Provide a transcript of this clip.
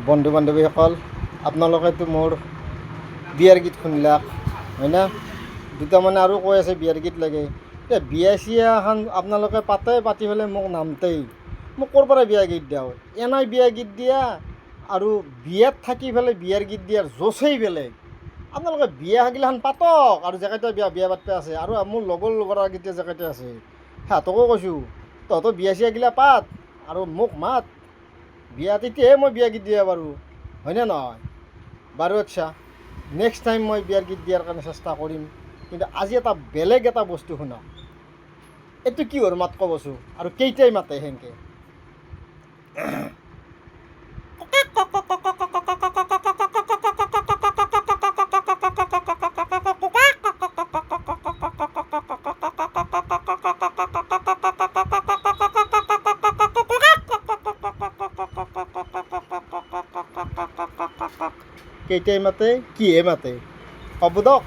বন্ধু বান্ধৱীসকল, আপোনালোকেতো মোৰ বিয়াৰ গীত শুনিলাক হয় না? দুটামানে আৰু কৈ আছে বিয়াৰ গীত লাগে। এতিয়া বিয়া চিয়া এখন আপোনালোকে পাতি পেলাই মোক নামতেই মোক ক'ৰ পৰা বিয়া গীত দিওঁ? এনেই বিয়া গীত দিয়া আৰু বিয়াত থাকি পেলাই বিয়াৰ গীত দিয়াৰ জোচেই বেলেগ। আপোনালোকে বিয়াগিলাখান পাতক, আৰু জেকেইটা বিয়া পাতিব আছে আৰু মোৰ লগৰ ল'ৰাকেইটা জেকেইটা আছে সিহঁতকো কৈছোঁ, তহঁতৰ বিয়া চিয়াগিলা পাত আৰু মোক মাত বিয়া, তেতিয়াহে মই বিয়া গীত দিব পাৰোঁ, হয়নে নহয়? বাৰু আচ্ছা, নেক্সট টাইম মই বিয়াৰ গীত দিয়াৰ কাৰণে চেষ্টা কৰিম। কিন্তু আজি এটা বেলেগ এটা বস্তু শুনক। এইটো কিহৰ মাত ক'বচোন, আৰু কেইটাই মাতে সেনেকৈ? কেইটাই মাতে, কিহে মাতে, ক'ব দক।